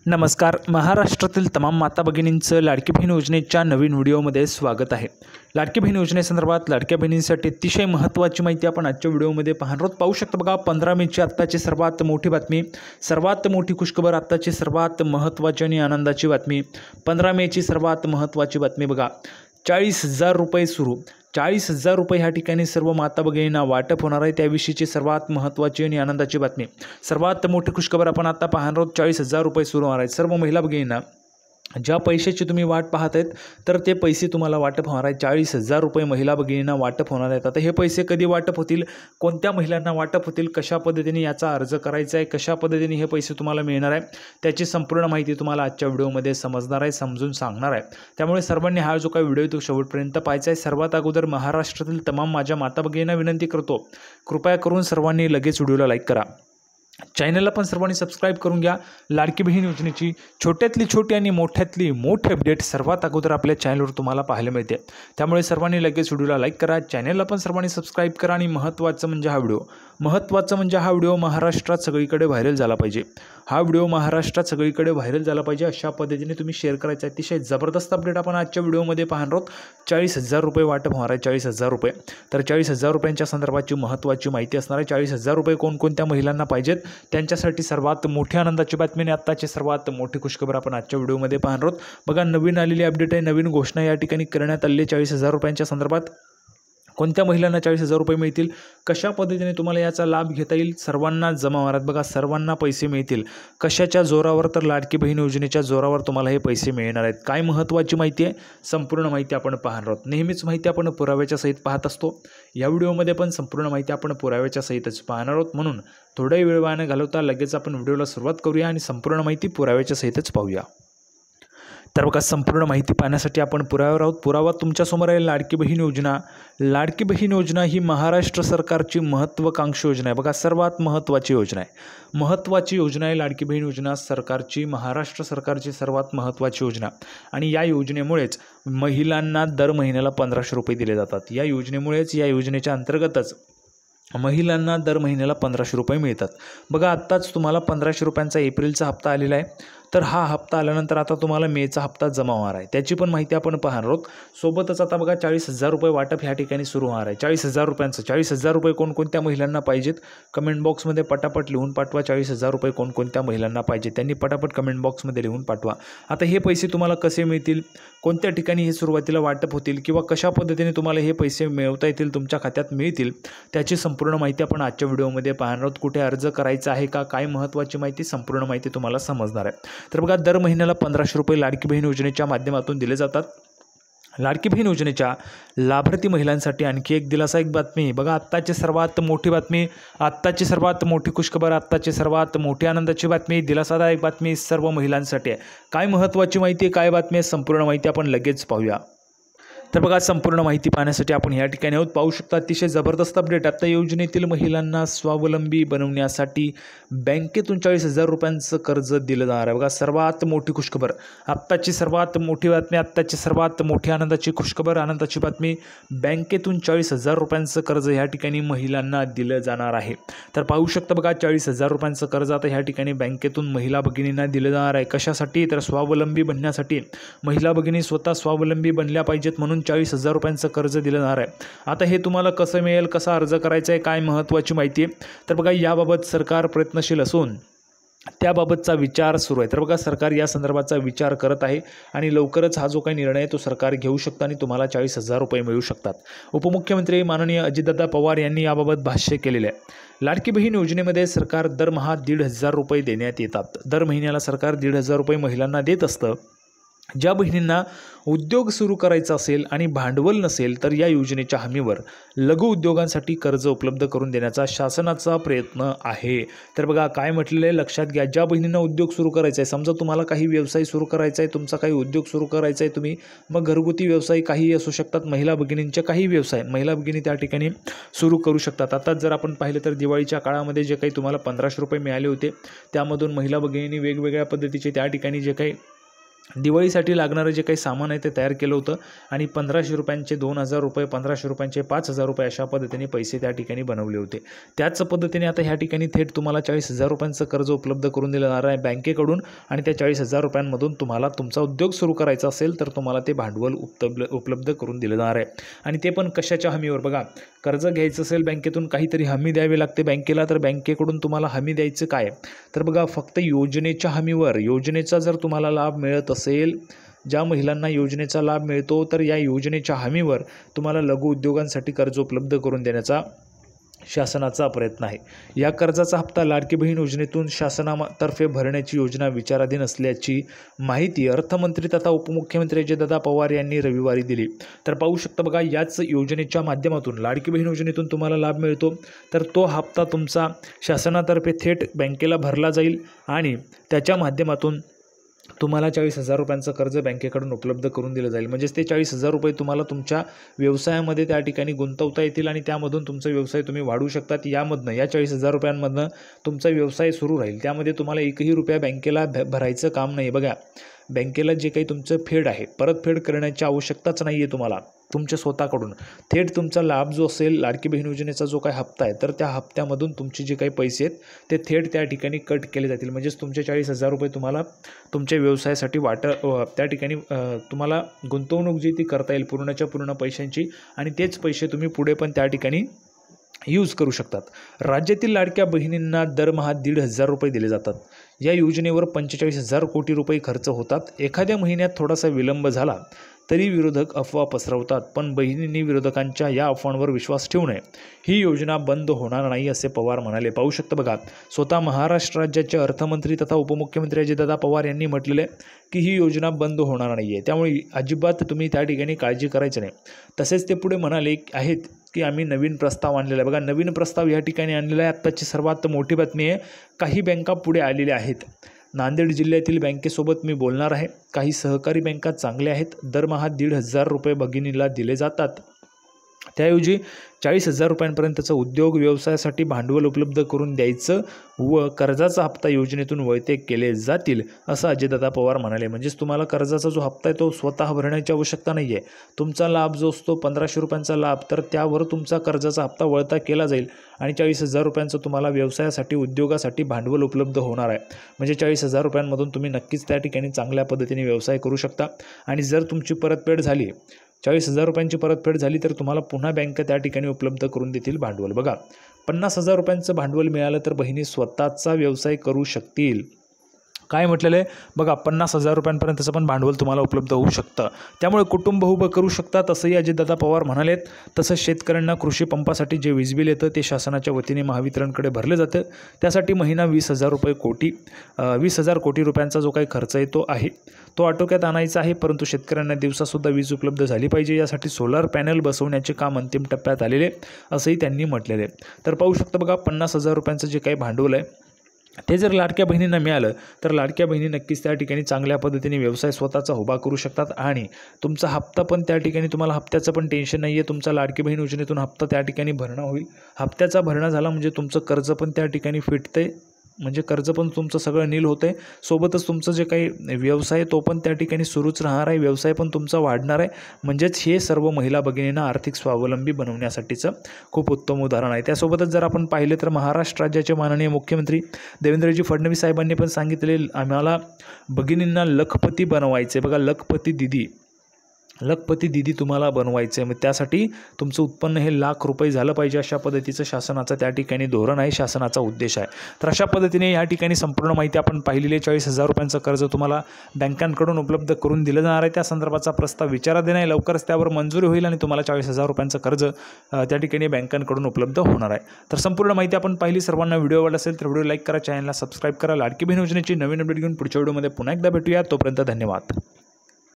नमस्कार. महाराष्ट्रातील तमाम माता भगिनींचं लाडकी बहीण योजनेच्या नवीन व्हिडिओमध्ये स्वागत आहे. लाडकी बहीण योजनेसंदर्भात लाडक्या बहिणींसाठी अतिशय महत्त्वाची माहिती आपण आजच्या व्हिडिओमध्ये पाहणार आहोत. पाहू शकता बघा, 15 मेची आत्ताची सर्वात मोठी बातमी, सर्वात मोठी खुशखबर, आत्ताची सर्वात महत्त्वाची आणि आनंदाची बातमी. 15 मेची सर्वात महत्त्वाची बातमी बघा, 40,000 रुपये सुरू. 40,000 रुपये ह्या ठिकाणी सर्व माता भगिनींना वाटप होणार आहे. त्याविषयीची सर्वात महत्त्वाची आणि आनंदाची बातमी, सर्वात मोठी खुशखबर आपण आता पाहणार आहोत. 40,000 रुपये सुरू होणार आहेत. सर्व महिला भगिनींना ज्या पैशाची तुम्ही वाट पाहत आहेत तर ते पैसे तुम्हाला वाटप होणार आहे. 40,000 रुपये महिला भगिनींना वाटप होणार आहेत. आता हे पैसे कधी वाटप होतील, कोणत्या महिलांना वाटप होतील, कशा पद्धतीने याचा अर्ज करायचा आहे, कशा पद्धतीने हे पैसे तुम्हाला मिळणार आहे, त्याची संपूर्ण माहिती तुम्हाला आजच्या व्हिडिओमध्ये समजणार आहे, समजून सांगणार आहे. त्यामुळे सर्वांनी हा जो काही व्हिडिओ तो शेवटपर्यंत पाहायचा आहे. सर्वात अगोदर महाराष्ट्रातील तमाम माझ्या माता भगिनींना विनंती करतो, कृपया करून सर्वांनी लगेच व्हिडिओला लाईक करा. चॅनलला पण सर्वांनी सबस्क्राईब करून घ्या. लाडकी बहीण योजनेची छोट्यातली छोटी आणि मोठ्यातली मोठी अपडेट सर्वात अगोदर आपल्या चॅनलवर तुम्हाला पाहायला मिळते. त्यामुळे सर्वांनी लगेच व्हिडिओला लाईक करा, चॅनलला पण सर्वांनी सबस्क्राईब करा. आणि महत्त्वाचं म्हणजे हा व्हिडिओ महाराष्ट्रात सगळीकडे व्हायरल झाला पाहिजे. हा व्हिडिओ महाराष्ट्रात सगळीकडे व्हायरल झाला पाहिजे अशा पद्धतीने तुम्ही शेअर करायचा. अतिशय जबरदस्त अपडेट आपण आजच्या व्हिडिओमध्ये पाहणार आहोत. 40,000 रुपये वाटप होणार आहे. 40,000 रुपये, तर 40,000 रुपयांच्या संदर्भाची महत्त्वाची माहिती असणार आहे. 40,000 रुपये कोणकोणत्या महिलांना पाहिजेत त्यांच्यासाठी सर्वात मोठी आनंदाची बातमी आणि आत्ताची सर्वात मोठी खुशखबर आपण आजच्या व्हिडिओमध्ये पाहणार आहोत. बघा, नवीन आलेली अपडेट आहे, नवीन घोषणा या ठिकाणी करण्यात आली. 40,000 रुपयांच्या संदर्भात कोणत्या महिलांना 40,000 रुपये मिळतील, कशा पद्धतीने तुम्हाला याचा लाभ घेता येईल, सर्वांना जमा होणार. बघा, सर्वांना पैसे मिळतील. कशाच्या जोरावर, तर लाडकी बहीण योजनेच्या जोरावर तुम्हाला हे पैसे मिळणार आहेत. काय महत्त्वाची माहिती आहे, संपूर्ण माहिती आपण पाहणार आहोत. नेहमीच माहिती आपण पुराव्याच्या सहित पाहत असतो. या व्हिडिओमध्ये पण संपूर्ण माहिती आपण पुराव्याच्या सहितच पाहणार आहोत. म्हणून थोडाही वेळ वाया न घालवता लगेच आपण व्हिडिओला सुरुवात करूया आणि संपूर्ण माहिती पुराव्याच्या सहितच पाहूया. तर बघा, संपूर्ण माहिती पाहण्यासाठी आपण पुराव्यावर आहोत. पुरावा तुमच्यासमोर आहे. लाडकी बहीण योजना. लाडकी बहीण योजना ही महाराष्ट्र सरकारची महत्त्वाकांक्षी योजना आहे. बघा, सर्वात महत्त्वाची योजना आहे. महत्त्वाची योजना आहे लाडकी बहीण योजना, सरकारची, महाराष्ट्र सरकारची सर्वात महत्त्वाची योजना. आणि या योजनेमुळेच महिलांना दर महिन्याला 1,500 रुपये दिले जातात. या योजनेच्या अंतर्गतच महिलांना दर महिन्याला 1,500 रुपये मिळतात. बघा, आत्ताच तुम्हाला 1,500 रुपयांचा एप्रिलचा हप्ता आलेला आहे. तर हा हप्ता आल्यानंतर आता तुम्हाला मेचा हप्ता जमा होणार आहे. त्याची पण माहिती आपण पाहणार आहोत. सोबतच आता बघा, 40,000 रुपये वाटप ह्या ठिकाणी सुरू होणार आहे. 40,000 रुपयांचं. 40,000 रुपये कोणकोणत्या महिलांना पाहिजेत कमेंट बॉक्समध्ये पटापट लिहून पाठवा. 40,000 रुपये कोणकोणत्या महिलांना पाहिजेत त्यांनी पटापट कमेंट बॉक्समध्ये लिहून पाठवा. आता हे पैसे तुम्हाला कसे मिळतील, कोणत्या ठिकाणी हे सुरुवातीला वाटप होतील किंवा कशा पद्धतीने तुम्हाला हे पैसे मिळवता येतील, तुमच्या खात्यात मिळतील, त्याची संपूर्ण माहिती आपण आजच्या व्हिडिओमध्ये पाहणार आहोत. कुठे अर्ज करायचा आहे का, काय महत्त्वाची माहिती, संपूर्ण माहिती तुम्हाला समजणार आहे. तर बघा, दर महिन्याला 1,500 रुपये लाडकी बहीण योजनेच्या माध्यमातून दिले जातात. लाडकी बहीण योजनेच्या लाभार्थी महिलांसाठी आणखी एक दिलासादायक बातमी. बघा, आत्ताची सर्वात मोठी बातमी, आत्ताची सर्वात मोठी खुशखबर, आत्ताची सर्वात मोठी आनंदाची बातमी, दिलासादायक बातमी सर्व महिलांसाठी आहे. काय महत्त्वाची माहिती आहे, काय बातमी आहे, संपूर्ण माहिती आपण लगेच पाहूया. तर बघा, संपूर्ण माहिती पाहण्यासाठी आपण या ठिकाणी आहोत. पाहू शकता, अतिशय जबरदस्त अपडेट. आता योजनेतील महिलांना स्वावलंबी बनवण्यासाठी बँकेतून 40,000 रुपयांचं कर्ज दिलं जाणार आहे. बघा, सर्वात मोठी खुशखबर, आत्ताची सर्वात मोठी बातमी, आत्ताची सर्वात मोठी आनंदाची खुशखबर, आनंदाची बातमी. बँकेतून 40,000 रुपयांचं कर्ज ह्या ठिकाणी महिलांना दिलं जाणार आहे. तर पाहू शकता बघा, 40,000 रुपयांचं कर्ज आता ह्या ठिकाणी बँकेतून महिला भगिनींना दिलं जाणार आहे. कशासाठी, तर स्वावलंबी बनण्यासाठी. महिला भगिनी स्वतः स्वावलंबी बनल्या पाहिजेत म्हणून 40,000 रुपयांचं कर्ज दिलं जाणार आहे. आता हे तुम्हाला कसं मिळेल, कसा अर्ज करायचा आहे, काय महत्त्वाची माहिती आहे, तर बघा, याबाबत सरकार प्रयत्नशील असून त्याबाबतचा विचार सुरू आहे. तर बघा, सरकार या संदर्भाचा विचार करत आहे आणि लवकरच हा जो काही निर्णय आहे तो सरकार घेऊ शकतं आणि तुम्हाला 40,000 रुपये मिळू शकतात. उपमुख्यमंत्री माननीय अजितदादा पवार यांनी याबाबत भाष्य केलेले आहे. लाडकी बहीण योजनेमध्ये सरकार दरमहा 1,500 रुपये देण्यात येतात. दर महिन्याला सरकार 1,500 रुपये महिलांना देत असतं. ज्या बहिणींना उद्योग सुरू करायचा असेल आणि भांडवल नसेल तर या योजनेच्या हमीवर लघु उद्योगांसाठी कर्ज उपलब्ध करून देण्याचा शासनाचा प्रयत्न आहे. तर बघा, काय म्हटलेलं आहे लक्षात घ्या. ज्या बहिणींना उद्योग सुरू करायचा आहे, समजा तुम्हाला काही व्यवसाय सुरू करायचा आहे, तुमचा काही उद्योग सुरू करायचा आहे, तुम्ही मग घरगुती व्यवसाय काही असू शकतात, महिला भगिनींचे काही व्यवसाय महिला भगिनी त्या ठिकाणी सुरू करू शकतात. आता जर आपण पाहिलं तर दिवाळीच्या काळामध्ये जे काही तुम्हाला 1,500 रुपये मिळाले होते त्यामधून महिला भगिनींनी वेगवेगळ्या पद्धतीचे त्या ठिकाणी जे काही दिवाळीसाठी लागणारं जे काही सामान आहे ते तयार केलं होतं आणि 1500 रुपयांचे 2000 रुपये, 1500 रुपयांचे 5000 रुपये अशा पद्धतीने पैसे त्या ठिकाणी बनवले होते. त्याच पद्धतीने आता ह्या ठिकाणी थेट तुम्हाला 40,000 रुपयांचं कर्ज उपलब्ध करून दिलं जाणार आहे बँकेकडून आणि त्या 40,000 रुपयांमधून तुम्हाला तुमचा उद्योग सुरू करायचा असेल तर तुम्हाला ते भांडवल उपलब्ध करून दिलं जाणार आहे. आणि ते पण कशाच्या हमीवर? बघा, कर्ज घ्यायचं असेल बँकेतून काहीतरी हमी द्यावी लागते बँकेला, तर बँकेकडून तुम्हाला हमी द्यायचं काय? तर बघा, फक्त योजनेच्या हमीवर, योजनेचा जर तुम्हाला लाभ मिळत असेल, ज्या महिलांना योजनेचा लाभ मिळतो तर या योजनेच्या हमीवर तुम्हाला लघु उद्योगांसाठी कर्ज उपलब्ध करून देण्याचा शासनाचा प्रयत्न आहे. या कर्जाचा हप्ता लाडकी बहीण योजनेतून शासनातर्फे भरण्याची योजना विचाराधीन असल्याची माहिती अर्थमंत्री तथा उपमुख्यमंत्री अजितदादा पवार यांनी रविवारी दिली. तर पाहू शकता बघा, याच योजनेच्या माध्यमातून लाडकी बहीण योजनेतून तुम्हाला लाभ मिळतो तर तो हप्ता तुमचा शासनातर्फे थेट बँकेला भरला जाईल आणि त्याच्या माध्यमातून तुम्हाला 40,000 रुपयांचं कर्ज बँकेकडून उपलब्ध करून दिलं जाईल. म्हणजेच ते 40,000 रुपये तुम्हाला तुमच्या व्यवसायामध्ये त्या ठिकाणी गुंतवता येतील आणि त्यामधून तुमचा व्यवसाय तुम्ही वाढवू शकतात. या 40,000 रुपयांमधनं तुमचा व्यवसाय सुरू राहील. त्यामध्ये तुम्हाला एकही रुपया बँकेला भरायचं काम नाही. बघा, बँकेला जे काही तुमचं फेड आहे, परतफेड करण्याची आवश्यकताच नाही आहे तुम्हाला तुमच्या स्वतःकडून. थेट तुमचा लाभ जो असेल लाडकी बहीण योजनेचा जो काही हप्ता आहे, तर त्या हप्त्यामधून तुमचे जे काही पैसे आहेत ते थेट त्या ठिकाणी कट केले जातील. म्हणजेच तुमचे 40,000 रुपये तुम्हाला तुमच्या व्यवसायासाठी त्या ठिकाणी तुम्हाला गुंतवणूक जी ती करता येईल पूर्णच्या पूर्ण पैशांची आणि तेच पैसे तुम्ही पुढे पण त्या ठिकाणी यूज करू शकतात. राज्यातील लाडक्या बहिणींना दरमहा 1,500 रुपये दिले जातात. या योजनेवर 45,000 कोटी रुपये खर्च होतात. एखाद्या महिन्यात थोडासा विलंब झाला तरी विरोधक अफवा पसरवतात, पण बहिणींनी विरोधकांच्या या अफवांवर विश्वास ठेवू नये. ही योजना बंद होणार नाही असे पवार म्हणाले. पाहू शकता बघा, स्वतः महाराष्ट्र राज्याचे अर्थमंत्री तथा उपमुख्यमंत्री अजितदादा पवार यांनी म्हटलेले की ही योजना बंद होणार नाही आहे, त्यामुळे अजिबात तुम्ही त्या ठिकाणी काळजी करायची नाही. तसेच ते पुढे म्हणाले आहेत की आम्ही नवीन प्रस्ताव आणलेला आहे. बघा, नवीन प्रस्ताव या ठिकाणी आणलेला आहे. आत्ताची सर्वात मोठी बातमी आहे, काही बँका पुढे आलेल्या आहेत. नांदेड जिल्ह्यातील बँकेसोबत मी बोलणार आहे. काही सहकारी बँका चांगल्या आहेत. दरमहा 1,500 रुपये भगिनीला दिले जातात. त्याऐवजी 40,000 रुपयांपर्यंतचं उद्योग व्यवसायासाठी भांडवल उपलब्ध करून द्यायचं व कर्जाचा हप्ता योजनेतून वळते केले जातील असं अजितदादा पवार म्हणाले. म्हणजेच तुम्हाला कर्जाचा जो हप्ता आहे तो स्वतः भरण्याची आवश्यकता नाही आहे. तुमचा लाभ जो असतो 1,500 रुपयांचा लाभ, तर त्यावर तुमचा कर्जाचा हप्ता वळता केला जाईल आणि 40,000 रुपयांचं तुम्हाला व्यवसायासाठी उद्योगासाठी भांडवल उपलब्ध होणार आहे. म्हणजे 40,000 रुपयांमधून तुम्ही नक्कीच त्या ठिकाणी चांगल्या पद्धतीने व्यवसाय करू शकता. आणि जर तुमची परतफेड झाली, 40,000 रुपयांची परतफेड झाली तर तुम्हाला पुन्हा बँक त्या ठिकाणी उपलब्ध करून देतील भांडवल. बघा, 50,000 रुपयांचं भांडवल मिळालं तर बहिणी स्वतःचा व्यवसाय करू शकतील. काय म्हटलेलं आहे बघा, 50,000 रुपयांपर्यंतचं पण भांडवल तुम्हाला उपलब्ध होऊ शकतं. त्यामुळे कुटुंब उभं करू शकतात असंही अजितदादा पवार म्हणालेत. तसंच शेतकऱ्यांना कृषी पंपासाठी जे वीज बिल येतं ते शासनाच्या वतीने महावितरणकडे भरलं जातं. त्यासाठी महिना 20,000 कोटी रुपयांचा जो काही खर्च आहे तो आहे, तो आटोक्यात आणायचा आहे. परंतु शेतकऱ्यांना दिवसासुद्धा वीज उपलब्ध झाली पाहिजे, यासाठी सोलार पॅनल बसवण्याचे काम अंतिम टप्प्यात आलेले असंही त्यांनी म्हटलेले. तर पाहू शकता बघा, 50,000 रुपयांचं जे काही भांडवल आहे ते जर लाडक्या बहिणींना मिळालं तर लाडक्या बहिणी नक्कीच त्या ठिकाणी चांगल्या पद्धतीने व्यवसाय स्वतःचा उभा करू शकतात आणि तुमचा हप्ता पण त्या ठिकाणी तुम्हाला हप्त्याचं पण टेन्शन नाही आहे. तुमचा लाडकी बहीण योजनेतून हप्ता त्या ठिकाणी भरणं होईल. हप्त्याचा भरणं झाला म्हणजे तुमचं कर्ज पण त्या ठिकाणी फिटतंय, म्हणजे कर्ज पण तुमचं सगळं नील होतं आहे. सोबतच तुमचं जे काही व्यवसाय तो पण त्या ठिकाणी सुरूच राहणार आहे, व्यवसाय पण तुमचा वाढणार आहे. म्हणजेच हे सर्व महिला भगिनींना आर्थिक स्वावलंबी बनवण्यासाठीचं खूप उत्तम उदाहरण आहे. त्यासोबतच जर आपण पाहिलं तर महाराष्ट्र राज्याचे माननीय मुख्यमंत्री देवेंद्रजी फडणवीस साहेबांनी पण सांगितले आम्हाला भगिनींना लखपती बनवायचे. बघा, लखपती दिदी तुम्हाला बनवायचं आहे. मग त्यासाठी तुमचं उत्पन्न हे लाख रुपये झालं पाहिजे, अशा पद्धतीचं शासनाचं त्या ठिकाणी धोरण आहे, शासनाचा उद्देश आहे. तर अशा पद्धतीने या ठिकाणी संपूर्ण माहिती आपण पाहिलेली आहे. 40,000 रुपयांचं कर्ज तुम्हाला बँकांकडून उपलब्ध करून दिलं जाणार आहे. त्या संदर्भाचा प्रस्ताव विचाराधीन आहे. लवकरच त्यावर मंजुरी होईल आणि तुम्हाला 40,000 रुपयांचं कर्ज त्या ठिकाणी बँकांकडून उपलब्ध होणार आहे. तर संपूर्ण माहिती आपण पाहिली. सर्वांना व्हिडिओ आवडला असेल तर व्हिडिओ लाईक करा, चॅनलला सबस्क्राईब करा. लाडकी बहीण योजनेची नवीन अपडेट घेऊन पुढच्या व्हिडिओमध्ये पुन्हा एकदा भेटूया. तोपर्यंत धन्यवाद.